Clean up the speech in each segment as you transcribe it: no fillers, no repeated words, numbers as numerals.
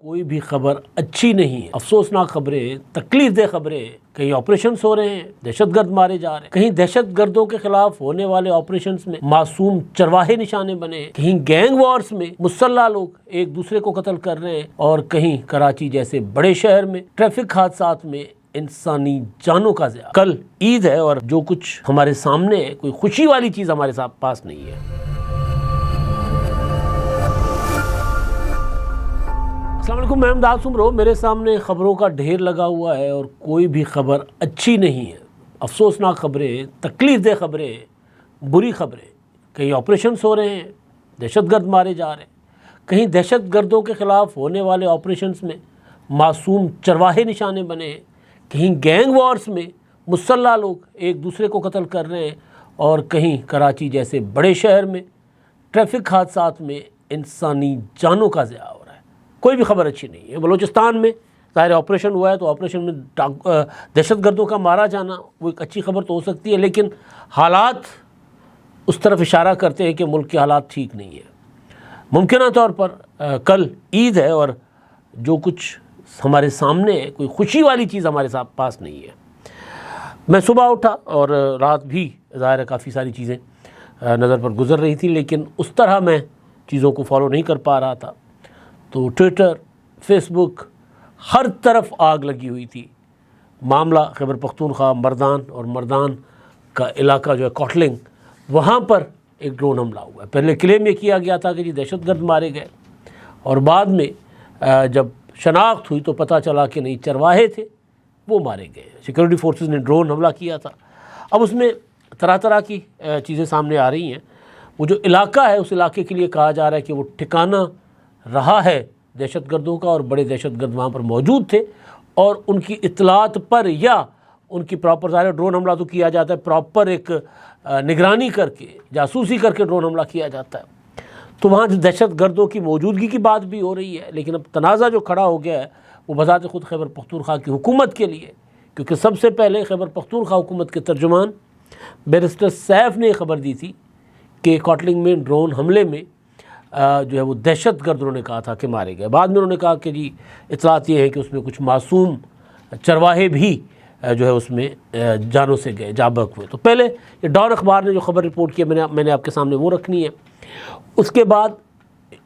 کوئی بھی خبر اچھی نہیں ہے۔ افسوسناک خبریں، تکلیف دہ خبریں، کہیں آپریشنز ہو رہے ہیں، دہشت گرد مارے جا رہے ہیں، کہیں دہشت گردوں کے خلاف ہونے والے آپریشنز میں معصوم چرواہے نشانے بنے ہیں، کہیں گینگ وارز میں مسلح لوگ ایک دوسرے کو قتل کر رہے ہیں، اور کہیں کراچی جیسے بڑے شہر میں ٹریفک حادثات میں انسانی جانوں کا ضیاع۔ کل عید ہے اور جو کچھ ہمارے سامنے ہے کوئی خوشی والی چیز ہمارے پاس نہیں ہے۔ السلام علیکم، میں امداد سمرو۔ میرے سامنے خبروں کا ڈھیر لگا ہوا ہے اور کوئی بھی خبر اچھی نہیں ہے۔ افسوسناک خبریں، تکلیف دہ خبریں، بری خبریں، کہیں آپریشنز ہو رہے ہیں، دہشت گرد مارے جا رہے ہیں، کہیں دہشت گردوں کے خلاف ہونے والے آپریشنز میں معصوم چرواہے نشانے بنے ہیں، کہیں گینگ وارز میں مسلح لوگ ایک دوسرے کو قتل کر رہے ہیں، اور کہیں کراچی جیسے بڑے شہر میں ٹریفک حادثات میں انسانی جانوں کا ضیاع ہو رہا ہے۔ کوئی بھی خبر اچھی نہیں ہے۔ بلوچستان میں ظاہر آپریشن ہوا ہے تو آپریشن میں دہشت گردوں کا مارا جانا وہ ایک اچھی خبر تو ہو سکتی ہے، لیکن حالات اس طرف اشارہ کرتے ہیں کہ ملک کے حالات ٹھیک نہیں ہیں۔ ممکنہ طور پر کل عید ہے اور جو کچھ ہمارے سامنے ہے کوئی خوشی والی چیز ہمارے پاس نہیں ہے۔ میں صبح اٹھا اور رات بھی ظاہر ہے کافی ساری چیزیں نظر پر گزر رہی تھی، لیکن اس طرح میں چیزوں کو فالو نہیں کر پا رہا تھا، تو ٹویٹر، فیس بک، ہر طرف آگ لگی ہوئی تھی۔ معاملہ خیبر پختونخوا مردان اور مردان کا علاقہ جو ہے کوٹلنگ، وہاں پر ایک ڈرون حملہ ہوا ہے۔ پہلے کلیم یہ کیا گیا تھا کہ جی دہشت گرد مارے گئے، اور بعد میں جب شناخت ہوئی تو پتہ چلا کہ نہیں، چرواہے تھے وہ مارے گئے۔ سیکورٹی فورسز نے ڈرون حملہ کیا تھا۔ اب اس میں طرح طرح کی چیزیں سامنے آ رہی ہیں۔ وہ جو علاقہ ہے اس علاقے کے لیے کہا جا رہا ہے کہ وہ ٹھکانہ رہا ہے دہشت گردوں کا، اور بڑے دہشت گرد وہاں پر موجود تھے، اور ان کی اطلاعات پر یا ان کی پراپر ظاہر ڈرون حملہ تو کیا جاتا ہے، پراپر ایک نگرانی کر کے، جاسوسی کر کے ڈرون حملہ کیا جاتا ہے، تو وہاں دہشت گردوں کی موجودگی کی بات بھی ہو رہی ہے۔ لیکن اب تنازع جو کھڑا ہو گیا ہے وہ بذات خود خیبر پختونخوا کی حکومت کے لیے، کیونکہ سب سے پہلے خیبر پختونخوا حکومت کے ترجمان بیرسٹر سیف نے خبر دی تھی کہ کوٹلنگ میں ڈرون حملے میں جو ہے وہ دہشت گرد انہوں نے کہا تھا کہ مارے گئے۔ بعد میں انہوں نے کہا کہ جی اطلاعات یہ ہے کہ اس میں کچھ معصوم چرواہے بھی جو ہے اس میں جانوں سے گئے، جاں بحق ہوئے۔ تو پہلے یہ ڈان اخبار نے جو خبر رپورٹ کی ہے میں نے آپ کے سامنے وہ رکھنی ہے۔ اس کے بعد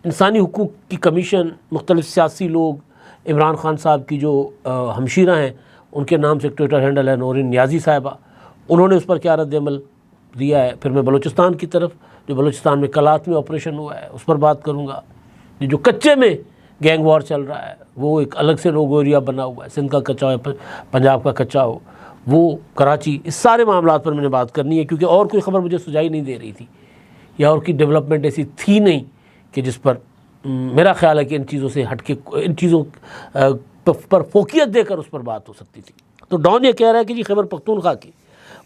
انسانی حقوق کی کمیشن، مختلف سیاسی لوگ، عمران خان صاحب کی جو ہمشیرہ ہیں ان کے نام سے ایک ٹویٹر ہینڈل ہے نورین نیازی صاحبہ، انہوں نے اس پر کیا رد عمل دیا ہے۔ پھر میں بلوچستان کی طرف، جو بلوچستان میں کلات میں آپریشن ہوا ہے اس پر بات کروں گا۔ یہ جو کچے میں گینگ وار چل رہا ہے وہ ایک الگ سے نو گو ایریا بنا ہوا ہے، سندھ کا کچا ہو، پنجاب کا کچا ہو، وہ کراچی، اس سارے معاملات پر میں نے بات کرنی ہے، کیونکہ اور کوئی خبر مجھے سجائی نہیں دے رہی تھی، یا اور کی ڈیولپمنٹ ایسی تھی نہیں کہ جس پر میرا خیال ہے کہ ان چیزوں سے ہٹ کے ان چیزوں پر فوقیت دے کر اس پر بات ہو سکتی تھی۔ تو ڈان یہ کہہ رہا ہے کہ جی خیبر پختونخوا کی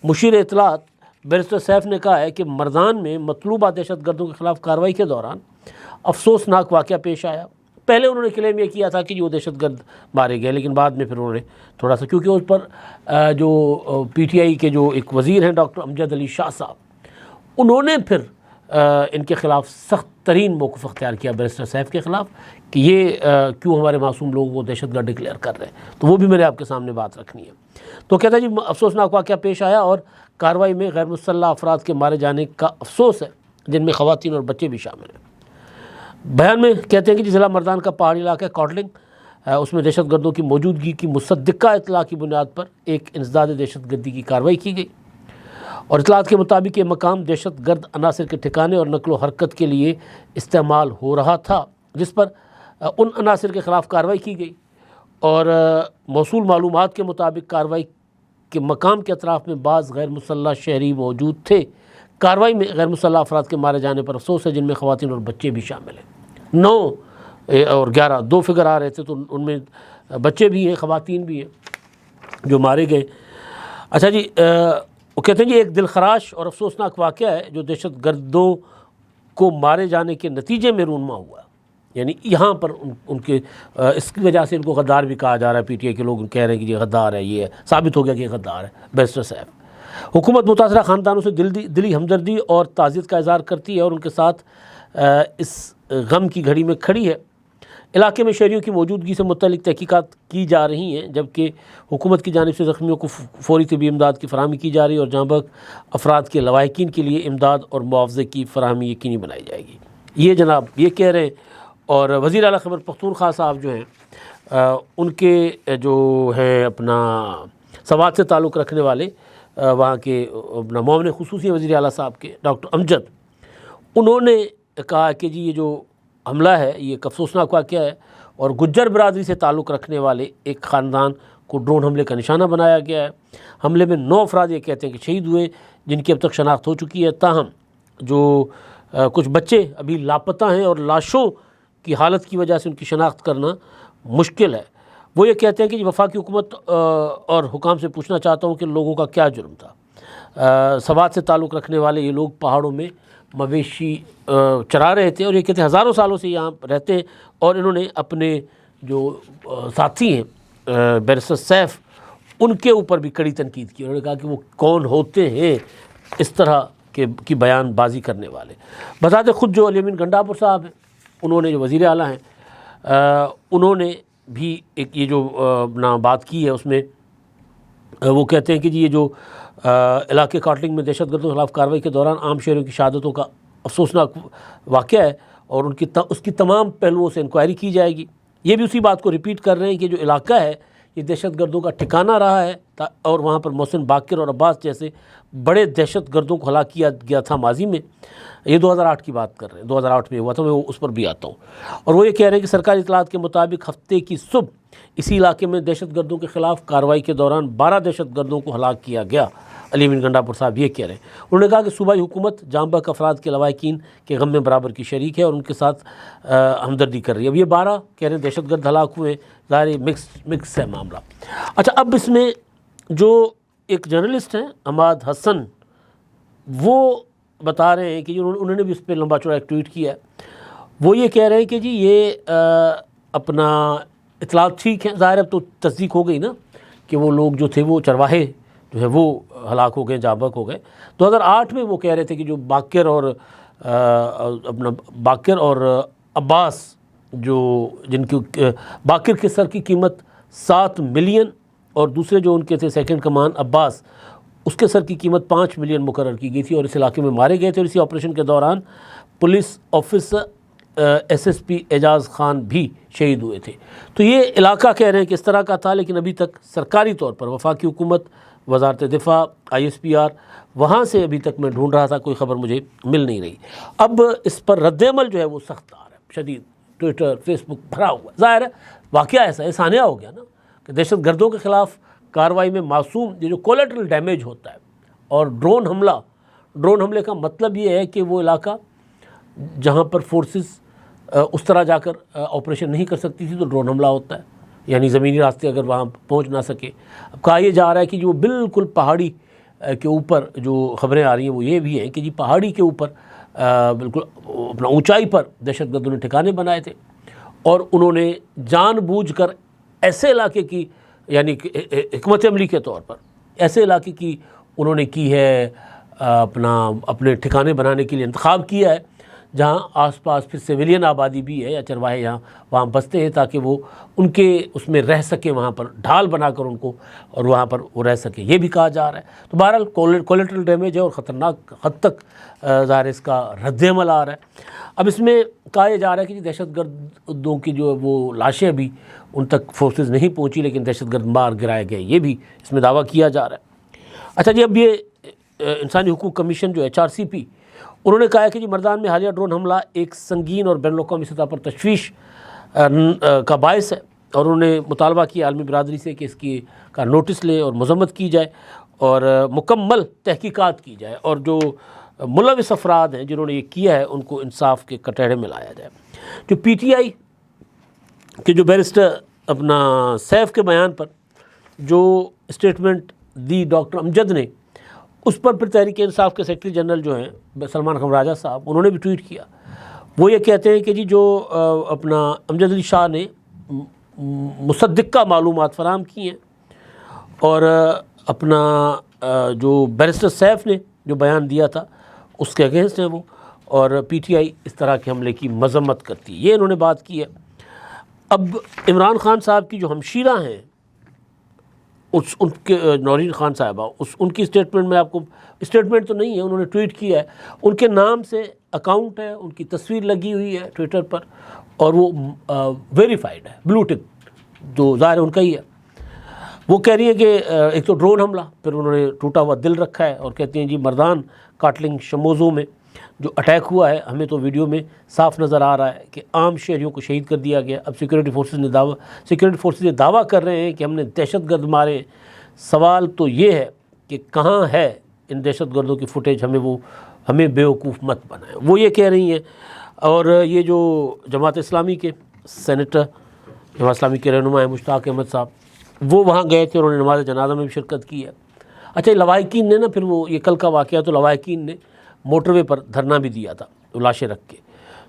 مشیر اطلاعات بیرسٹر سیف نے کہا ہے کہ مردان میں مطلوبہ دہشت گردوں کے خلاف کارروائی کے دوران افسوسناک واقعہ پیش آیا۔ پہلے انہوں نے کلیم یہ کیا تھا کہ وہ دہشت گرد مارے گئے، لیکن بعد میں پھر انہوں نے تھوڑا سا، کیونکہ اس پر جو پی ٹی آئی کے جو ایک وزیر ہیں ڈاکٹر امجد علی شاہ صاحب، انہوں نے پھر ان کے خلاف سخت ترین موقف اختیار کیا بیرسٹر سیف کے خلاف کہ یہ کیوں ہمارے معصوم لوگوں کو دہشت گرد ڈکلیئر کر رہے ہیں۔ تو وہ بھی میں نے آپ کے سامنے بات رکھنی ہے۔ تو کہتا ہے جی افسوسناک واقعہ پیش آیا اور کارروائی میں غیر مسلح افراد کے مارے جانے کا افسوس ہے، جن میں خواتین اور بچے بھی شامل ہیں۔ بیان میں کہتے ہیں کہ ضلع مردان کا پہاڑی علاقہ کوٹلنگ، اس میں دہشت گردوں کی موجودگی کی مصدقہ اطلاع کی بنیاد پر ایک انسداد دہشت گردی کی کارروائی کی گئی، اور اطلاعات کے مطابق یہ مقام دہشت گرد عناصر کے ٹھکانے اور نقل و حرکت کے لیے استعمال ہو رہا تھا، جس پر ان عناصر کے خلاف کارروائی کی گئی، اور موصول معلومات کے مطابق کارروائی کے مقام کے اطراف میں بعض غیر مسلح شہری موجود تھے۔ کارروائی میں غیر مسلح افراد کے مارے جانے پر افسوس ہے، جن میں خواتین اور بچے بھی شامل ہیں۔ 9 اور 11 دو فگر آ رہے تھے، تو ان میں بچے بھی ہیں، خواتین بھی ہیں جو مارے گئے۔ اچھا جی، وہ کہتے ہیں جی ایک دلخراش اور افسوسناک واقعہ ہے جو دہشت گردوں کو مارے جانے کے نتیجے میں رونما ہوا، یعنی یہاں پر ان کے اس کی وجہ سے ان کو غدار بھی کہا جا رہا ہے۔ پی ٹی آئی کے لوگ کہہ رہے ہیں کہ یہ غدار ہے، یہ ثابت ہو گیا کہ یہ غدار ہے بیرسٹر سیف۔ حکومت متاثرہ خاندانوں سے دلی ہمدردی اور تعزیت کا اظہار کرتی ہے اور ان کے ساتھ اس غم کی گھڑی میں کھڑی ہے۔ علاقے میں شہریوں کی موجودگی سے متعلق تحقیقات کی جا رہی ہیں، جبکہ حکومت کی جانب سے زخمیوں کو فوری طبی امداد کی فراہمی کی جا رہی ہے اور جاں بحق افراد کے لواحقین کے لیے امداد اور معاوضے کی فراہمی یقینی بنائی جائے گی۔ یہ جناب یہ کہہ رہے ہیں، اور وزیر اعلیٰ خیبر پختونخوا صاحب جو ہیں ان کے جو ہیں اپنا سوات سے تعلق رکھنے والے وہاں کے اپنا معاون خصوصی وزیر اعلیٰ صاحب کے ڈاکٹر امجد، انہوں نے کہا کہ جی یہ جو حملہ ہے یہ ایک افسوسناک واقعہ ہے اور گجر برادری سے تعلق رکھنے والے ایک خاندان کو ڈرون حملے کا نشانہ بنایا گیا ہے۔ حملے میں 9 افراد یہ کہتے ہیں کہ شہید ہوئے، جن کی اب تک شناخت ہو چکی ہے، تاہم جو کچھ بچے ابھی لاپتہ ہیں اور لاشوں کی حالت کی وجہ سے ان کی شناخت کرنا مشکل ہے۔ وہ یہ کہتے ہیں کہ وفاقی حکومت اور حکام سے پوچھنا چاہتا ہوں کہ لوگوں کا کیا جرم تھا۔ سوات سے تعلق رکھنے والے یہ لوگ پہاڑوں میں مویشی چرا رہے تھے اور یہ کہتے ہیں ہزاروں سالوں سے یہاں رہتے ہیں، اور انہوں نے اپنے جو ساتھی ہیں بیرسٹر سیف، ان کے اوپر بھی کڑی تنقید کی۔ انہوں نے کہا کہ وہ کون ہوتے ہیں اس طرح کی بیان بازی کرنے والے۔ بذات خود جو علی امین گنڈاپور صاحب ہیں، انہوں نے جو وزیر اعلیٰ ہیں انہوں نے بھی ایک یہ جو اپنا بات کی ہے، اس میں وہ کہتے ہیں کہ جی یہ جو علاقے کاٹلنگ میں دہشت گردوں کے خلاف کارروائی کے دوران عام شہریوں کی شہادتوں کا افسوسناک واقعہ ہے اور اس کی تمام پہلوؤں سے انکوائری کی جائے گی۔ یہ بھی اسی بات کو ریپیٹ کر رہے ہیں کہ جو علاقہ ہے یہ دہشت گردوں کا ٹھکانہ رہا ہے اور وہاں پر محسن باقر اور عباس جیسے بڑے دہشت گردوں کو ہلاک کیا گیا تھا ماضی میں۔ یہ 2008 کی بات کر رہے ہیں، 2008 میں ہوا تھا، میں اس پر بھی آتا ہوں۔ اور وہ یہ کہہ رہے ہیں کہ سرکاری اطلاعات کے مطابق ہفتے کی صبح اسی علاقے میں دہشت گردوں کے خلاف کارروائی کے دوران 12 دہشت گردوں کو ہلاک کیا گیا۔ علی امین گنڈاپور صاحب یہ کہہ رہے ہیں، انہوں نے کہا کہ صوبائی حکومت جاں بحق افراد کے لواحقین کے غم میں برابر کی شریک ہے اور ان کے ساتھ ہمدردی کر رہی ہے۔ اب یہ 12 کہہ رہے ہیں دہشت گرد ہلاک ہوئے، ظاہر مکس ہے معاملہ۔ اچھا، اب اس میں جو ایک جرنلسٹ ہیں عماد حسن، وہ بتا رہے ہیں کہ انہوں نے بھی اس پہ لمبا چوڑا ایک ٹویٹ کیا ہے۔ وہ یہ کہہ رہے ہیں کہ جی یہ اپنا اطلاعات ٹھیک ہیں، ظاہر اب تو تصدیق ہو گئی نا کہ وہ لوگ جو تھے وہ چرواہے جو ہے وہ ہلاک ہو گئے، جاں بحق ہو گئے۔ 2008 میں وہ کہہ رہے تھے کہ جو باقر اور عباس، جو جن کی باقر کے سر کی قیمت 7 ملین اور دوسرے جو ان کے تھے سیکنڈ کمان عباس، اس کے سر کی قیمت 5 ملین مقرر کی گئی تھی اور اس علاقے میں مارے گئے تھے، اور اسی آپریشن کے دوران پولیس آفیسر SSP اعجاز خان بھی شہید ہوئے تھے۔ تو یہ علاقہ کہہ رہے ہیں کہ اس طرح کا تھا، لیکن ابھی تک سرکاری طور پر وفاقی حکومت، وزارت دفاع، ISPR، وہاں سے ابھی تک میں ڈھونڈ رہا تھا، کوئی خبر مجھے مل نہیں رہی۔ اب اس پر رد عمل جو ہے وہ سخت آ رہا ہے، شدید، ٹویٹر، فیس بک بھرا ہوا ہے۔ ظاہر ہے واقعہ ایسا ہے، ثانیہ ہو گیا نا کہ دہشت گردوں کے خلاف کارروائی میں معصوم جو کولیٹرل ڈیمیج ہوتا ہے، اور ڈرون حملے کا مطلب یہ ہے کہ وہ علاقہ جہاں پر فورسز اس طرح جا کر آپریشن نہیں کر سکتی تھی تو ڈرون حملہ ہوتا ہے، یعنی زمینی راستے اگر وہاں پہنچ نہ سکے۔ اب کہا یہ جا رہا ہے کہ جو بالکل پہاڑی کے اوپر جو خبریں آ رہی ہیں وہ یہ بھی ہیں کہ جی پہاڑی کے اوپر بالکل اپنا اونچائی پر دہشت گردوں نے ٹھکانے بنائے تھے، اور انہوں نے جان بوجھ کر ایسے علاقے کی، یعنی حکمت عملی کے طور پر ایسے علاقے کی انہوں نے کی ہے، اپنے ٹھکانے بنانے کے لیے انتخاب کیا ہے جہاں آس پاس پھر سویلین آبادی بھی ہے یا چرواہے وہاں بستے ہیں، تاکہ وہ ان کے اس میں رہ سکیں، وہاں پر ڈھال بنا کر ان کو، اور وہاں پر وہ رہ سکیں، یہ بھی کہا جا رہا ہے۔ تو بہرحال کولیٹرل ڈیمیج ہے اور خطرناک حد تک ظاہر اس کا رد عمل آ رہا ہے۔ اب اس میں کہا یہ جا رہا ہے کہ دہشت گردوں کی جو وہ لاشیں بھی ان تک فورسز نہیں پہنچی، لیکن دہشت گرد مار گرائے گئے، یہ بھی اس میں دعویٰ کیا جا رہا ہے۔ اچھا جی، اب یہ انسانی حقوق کمیشن جو HRCP، انہوں نے کہا ہے کہ جی مردان میں حالیہ ڈرون حملہ ایک سنگین اور بین الاقوامی سطح پر تشویش کا باعث ہے، اور انہوں نے مطالبہ کیا عالمی برادری سے کہ اس کا نوٹس لے اور مذمت کی جائے اور مکمل تحقیقات کی جائے، اور جو ملوث افراد ہیں جنہوں نے یہ کیا ہے ان کو انصاف کے کٹہرے میں لایا جائے۔ جو PTI کے جو بیرسٹر سیف کے بیان پر جو اسٹیٹمنٹ دی ڈاکٹر امجد نے، اس پر پھر تحریک انصاف کے سیکرٹری جنرل جو ہیں سلمان خمراجہ صاحب، انہوں نے بھی ٹویٹ کیا۔ وہ یہ کہتے ہیں کہ جی جو امجد علی شاہ نے مصدقہ معلومات فراہم کی ہیں، اور جو بیرسٹر سیف نے جو بیان دیا تھا اس کے اگینسٹ ہیں وہ، اور PTI اس طرح کے حملے کی مذمت کرتی ہے، یہ انہوں نے بات کی ہے۔ اب عمران خان صاحب کی جو ہمشیرہ ہیں ان کے نورین خان صاحبہ ان کی اسٹیٹمنٹ میں آپ کو، اسٹیٹمنٹ تو نہیں ہے، انہوں نے ٹویٹ کیا ہے، ان کے نام سے اکاؤنٹ ہے، ان کی تصویر لگی ہوئی ہے ٹویٹر پر، اور وہ ویریفائڈ ہے، بلو ٹک جو ظاہر ہے ان کا ہی ہے۔ وہ کہہ رہی ہیں کہ ایک تو ڈرون حملہ، پھر انہوں نے ٹوٹا ہوا دل رکھا ہے، اور کہتے ہیں جی مردان کاٹلنگ شموزوں میں جو اٹیک ہوا ہے، ہمیں تو ویڈیو میں صاف نظر آ رہا ہے کہ عام شہریوں کو شہید کر دیا گیا۔ اب سیکورٹی فورسز یہ دعویٰ کر رہے ہیں کہ ہم نے دہشت گرد مارے۔ سوال تو یہ ہے کہ کہاں ہے ان دہشت گردوں کی فوٹیج، ہمیں بیوقوف مت بنائیں، وہ یہ کہہ رہی ہیں۔ اور یہ جو جماعت اسلامی کے سینیٹر، جماعت اسلامی کے رہنما ہیں مشتاق احمد صاحب، وہ وہاں گئے تھے، انہوں نے نماز جنازہ میں بھی شرکت کی ہے۔ اچھا، لوائقین نے نا، پھر وہ یہ کل کا واقعہ، تو لوائقین نے موٹر وے پر دھرنا بھی دیا تھا لاشیں رکھ کے،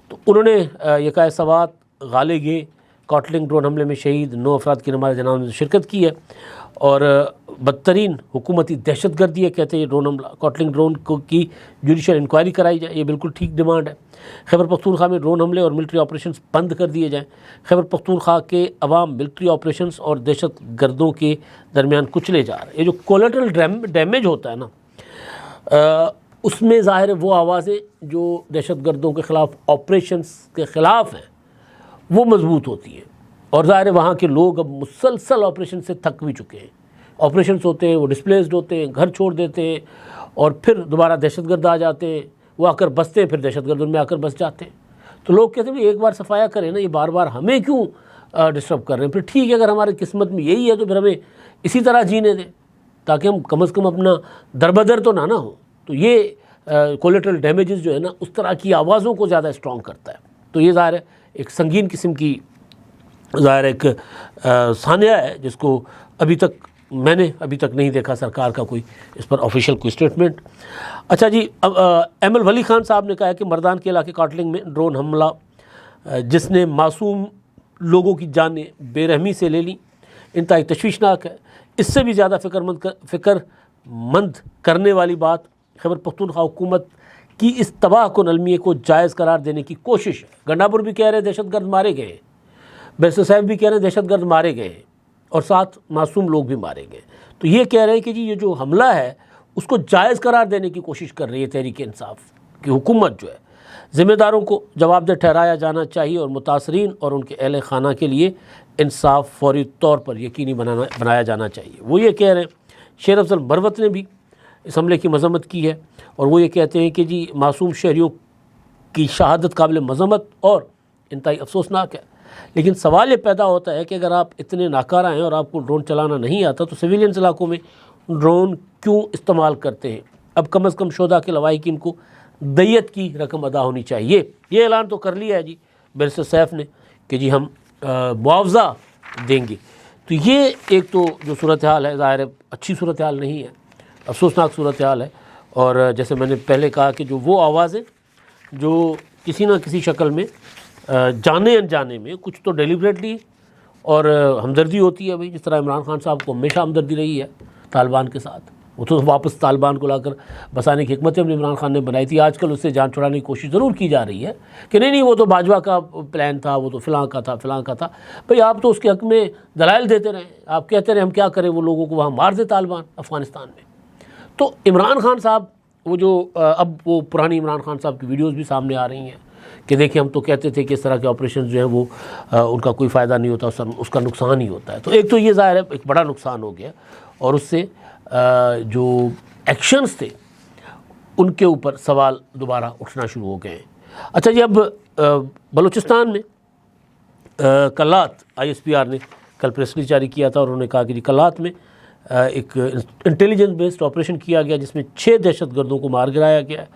تو انہوں نے یہ کہا سوات غالے گے کاٹلنگ ڈرون حملے میں شہید 9 افراد کی نماز جنازہ میں شرکت کی ہے، اور بدترین حکومتی دہشت گردی ہے، کہتے ہیں یہ ڈرون حملہ، کاٹلنگ ڈرون کی جوڈیشل انکوائری کرائی جائے، یہ بالکل ٹھیک ڈیمانڈ ہے۔ خیبر پختونخوا میں ڈرون حملے اور ملٹری آپریشنز بند کر دیے جائیں، خیبر پختونخوا کے عوام ملٹری آپریشنز اور دہشت گردوں کے درمیان کچلے جا رہے ہیں۔ یہ جو کولیٹرل ڈیمیج ہوتا ہے نا، اس میں ظاہر ہے وہ آوازیں جو دہشت گردوں کے خلاف آپریشنز کے خلاف ہیں وہ مضبوط ہوتی ہیں، اور ظاہر ہے وہاں کے لوگ اب مسلسل آپریشن سے تھک بھی چکے ہیں۔ آپریشنز ہوتے ہیں، وہ ڈسپلیسڈ ہوتے ہیں، گھر چھوڑ دیتے ہیں، اور پھر دوبارہ دہشت گرد آ جاتے ہیں، وہ آ کر بستے ہیں، پھر دہشت گرد ان میں آ کر بس جاتے ہیں۔ تو لوگ کہتے ہیں ایک بار صفایا کریں نا، یہ بار بار ہمیں کیوں ڈسٹرب کر رہے ہیں؟ پھر ٹھیک ہے، اگر ہماری قسمت میں یہی ہے تو پھر ہمیں اسی طرح جینے دیں، تاکہ ہم کم از کم اپنا دربدر تو نہ ہو۔ تو یہ کولیٹرل ڈیمیجز جو ہے نا، اس طرح کی آوازوں کو زیادہ اسٹرانگ کرتا ہے۔ تو یہ ظاہر ہے ایک سنگین قسم کی ظاہر ایک سانحہ ہے، جس کو میں نے ابھی تک نہیں دیکھا سرکار کا کوئی اس پر آفیشیل کوئی اسٹیٹمنٹ۔ اچھا جی، اب ایمل ولی خان صاحب نے کہا ہے کہ مردان کے علاقے کاٹلنگ میں ڈرون حملہ جس نے معصوم لوگوں کی جانیں بے رحمی سے لے لیں، انتہائی تشویشناک ہے۔ اس سے بھی زیادہ فکر مند کرنے والی بات خیبر پختونخوا حکومت کی اس تباہ کن المیے کو جائز قرار دینے کی کوشش ہے۔ گنڈاپور بھی کہہ رہے ہیں دہشت گرد مارے گئے، بیرسٹر صاحب بھی کہہ رہے ہیں دہشت گرد مارے گئے، اور ساتھ معصوم لوگ بھی مارے گئے۔ تو یہ کہہ رہے ہیں کہ جی یہ جو حملہ ہے اس کو جائز قرار دینے کی کوشش کر رہی ہے تحریک انصاف کی حکومت جو ہے۔ ذمہ داروں کو جواب دہ ٹھہرایا جانا چاہیے، اور متاثرین اور ان کے اہل خانہ کے لیے انصاف فوری طور پر یقینی بنایا جانا چاہیے، وہ یہ کہہ رہے ہیں۔ شیر افضل مروت نے بھی اس حملے کی مذمت کی ہے، اور وہ یہ کہتے ہیں کہ جی معصوم شہریوں کی شہادت قابل مذمت اور انتہائی افسوسناک ہے۔ لیکن سوال یہ پیدا ہوتا ہے کہ اگر آپ اتنے ناکارہ ہیں اور آپ کو ڈرون چلانا نہیں آتا تو سویلینز علاقوں میں ڈرون کیوں استعمال کرتے ہیں؟ اب کم از کم شہداء کے لواحقین کو دیت کی رقم ادا ہونی چاہیے۔ یہ اعلان تو کر لیا ہے جی بیرسٹر سیف نے کہ جی ہم معاوضہ دیں گے۔ تو یہ ایک تو جو صورتحال ہے ظاہر ہے اچھی صورتحال نہیں ہے، افسوسناک صورتحال ہے۔ اور جیسے میں نے پہلے کہا کہ جو وہ آوازیں جو کسی نہ کسی شکل میں جانے انجانے میں کچھ تو ڈیلیبریٹلی اور ہمدردی ہوتی ہے، بھائی جس طرح عمران خان صاحب کو ہمیشہ ہمدردی رہی ہے طالبان کے ساتھ، وہ تو واپس طالبان کو لا کر بسانے کی حکمت عملی عمران خان نے بنائی تھی۔ آج کل اس سے جان چھڑانے کی کوشش ضرور کی جا رہی ہے کہ نہیں وہ تو باجوہ کا پلان تھا، وہ تو فلاں کا تھا فلاں کا تھا۔ بھئی آپ تو اس کے حق میں دلائل دیتے رہے، آپ کہتے رہے ہم کیا کریں، وہ لوگوں کو وہاں مار دے طالبان افغانستان میں۔ تو عمران خان صاحب وہ جو اب وہ پرانی عمران خان صاحب کی ویڈیوز بھی سامنے آ رہی ہیں کہ دیکھیں ہم تو کہتے تھے کہ اس طرح کے آپریشن جو ہیں وہ ان کا کوئی فائدہ نہیں ہوتا، اس کا نقصان ہی ہوتا ہے۔ تو ایک تو یہ ظاہر ہے ایک بڑا نقصان ہو گیا، اور اس سے جو ایکشنز تھے ان کے اوپر سوال دوبارہ اٹھنا شروع ہو گئے ہیں۔ اچھا جی، اب بلوچستان میں کلات ISPR نے کل پریس ریلیز جاری کیا تھا، اور انہوں نے کہا کہ جی کلات میں ایک انٹیلیجنس بیسڈ آپریشن کیا گیا جس میں 6 دہشت گردوں کو مار گرایا گیا ہے،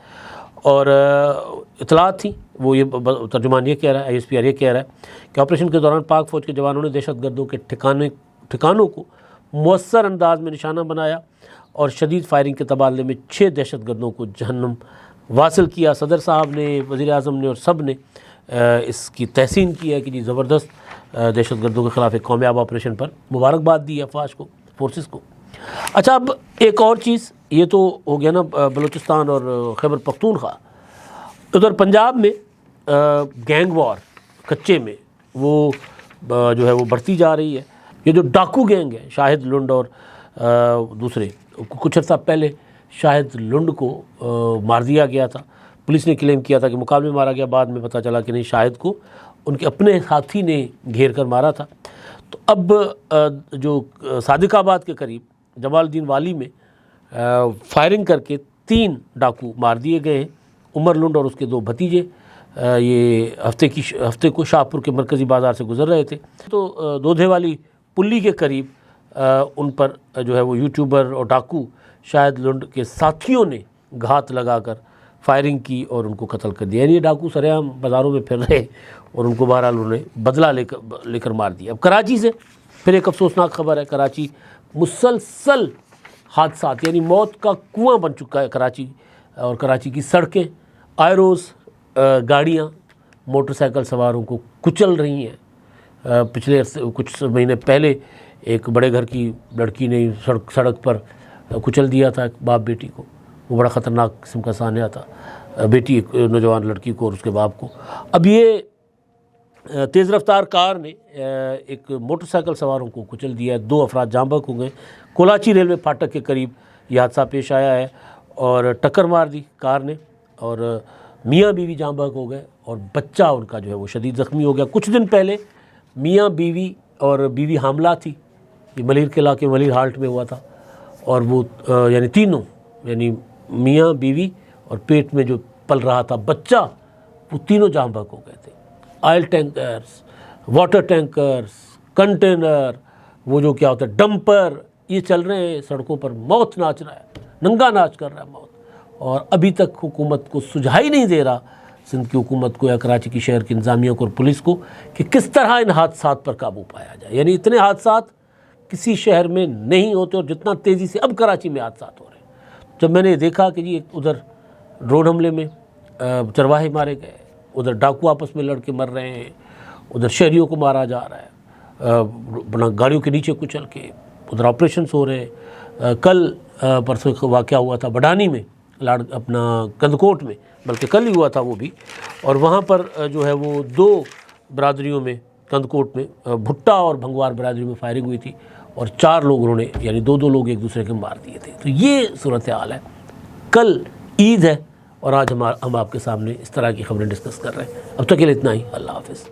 اور اطلاعات تھیں، وہ یہ ترجمان یہ کہہ رہا ہے، ISPR یہ کہہ رہا ہے کہ آپریشن کے دوران پاک فوج کے جوانوں نے دہشت گردوں کے ٹھکانوں کو مؤثر انداز میں نشانہ بنایا، اور شدید فائرنگ کے تبادلے میں 6 دہشت گردوں کو جہنم واصل کیا۔ صدر صاحب نے، وزیر اعظم نے، اور سب نے اس کی تحسین کی ہے کہ جی زبردست دہشت گردوں کے خلاف ایک کامیاب آپریشن پر مبارکباد دی ہے افواج کو، فورسز کو۔ اچھا، اب ایک اور چیز، یہ تو ہو گیا نا بلوچستان اور خیبر پختونخوا۔ ادھر پنجاب میں گینگ وار کچے میں وہ جو ہے وہ بڑھتی جا رہی ہے۔ یہ جو ڈاکو گینگ ہے، شاہد لنڈ اور دوسرے، کچھ عرصہ پہلے شاہد لنڈ کو مار دیا گیا تھا، پولیس نے کلیم کیا تھا کہ مقابلے میں مارا گیا، بعد میں پتہ چلا کہ نہیں، شاہد کو ان کے اپنے ساتھی نے گھیر کر مارا تھا۔ تو اب جو صادق آباد کے قریب جمال الدین والی میں فائرنگ کر کے 3 ڈاکو مار دیے گئے ہیں، عمر لنڈ اور اس کے 2 بھتیجے۔ یہ ہفتے کو شاہپور کے مرکزی بازار سے گزر رہے تھے، تو دودھے والی پلی کے قریب ان پر جو ہے وہ یوٹیوبر اور ڈاکو شاہد لنڈ کے ساتھیوں نے گھات لگا کر فائرنگ کی اور ان کو قتل کر دیا۔ یعنی یہ ڈاکو سر عام بازاروں میں پھر رہے اور ان کو بہرحال انہوں نے بدلہ لے کر مار دیا۔ اب کراچی سے پھر ایک افسوسناک خبر ہے۔ کراچی مسلسل حادثات، یعنی موت کا کنواں بن چکا ہے کراچی، اور کراچی کی سڑکیں آئے روز گاڑیاں موٹر سائیکل سواروں کو کچل رہی ہیں۔ پچھلے کچھ مہینے پہلے ایک بڑے گھر کی لڑکی نے سڑک پر کچل دیا تھا ایک باپ بیٹی کو، وہ بڑا خطرناک قسم کا سانحہ تھا، بیٹی ایک نوجوان لڑکی کو اور اس کے باپ کو۔ اب یہ تیز رفتار کار نے ایک موٹر سائیکل سواروں کو کچل دیا ہے، 2 افراد جاں بحق ہو گئے۔ کولاچی ریلوے پھاٹک کے قریب یہ حادثہ پیش آیا ہے اور ٹکر مار دی کار نے، اور میاں بیوی جاں بحق ہو گئے اور بچہ ان کا جو ہے وہ شدید زخمی ہو گیا۔ کچھ دن پہلے میاں بیوی اور بیوی حاملہ تھی، یہ ملیر کے علاقے ملیر ہالٹ میں ہوا تھا، اور وہ یعنی تینوں، یعنی میاں بیوی اور پیٹ میں جو پل رہا تھا بچہ، وہ تینوں جاں بحق ہو گئے تھے۔ Oil tankers, water tankers, container, وہ جو کیا ہوتا ہے ڈمپر، یہ چل رہے ہیں سڑکوں پر، موت ناچ رہا ہے، ننگا ناچ کر رہا ہے موت، اور ابھی تک حکومت کو سجھائی نہیں دے رہا، سندھ کی حکومت کو یا کراچی کی شہر کی انتظامیہ کو اور پولیس کو، کہ کس طرح ان حادثات پر قابو پایا جائے۔ یعنی اتنے حادثات کسی شہر میں نہیں ہوتے، اور جتنا تیزی سے اب کراچی میں حادثات ہو رہے ہیں۔ جب میں نے دیکھا کہ جی ادھر ڈرون حملے میں چرواہے مارے گئے، ادھر ڈاکو آپس میں لڑ کے مر رہے ہیں، ادھر شہریوں کو مارا جا رہا ہے گاڑیوں کے نیچے کچل کے، ادھر آپریشنز ہو رہے ہیں۔ کل پرسوں واقعہ ہوا تھا بڈانی میں، اپنا کندکوٹ میں، بلکہ کل ہی ہوا تھا وہ بھی، اور وہاں پر جو ہے وہ 2 برادریوں میں، کندکوٹ میں بھٹا اور بھنگوار برادری میں فائرنگ ہوئی تھی، اور 4 لوگ انہوں نے، یعنی 2 لوگ ایک دوسرے کے مار دیے تھے۔ تو یہ صورتحال ہے۔ کل عید ہے اور آج ہم آپ کے سامنے اس طرح کی خبریں ڈسکس کر رہے ہیں۔ اب تک کے لیے اتنا ہی، اللہ حافظ۔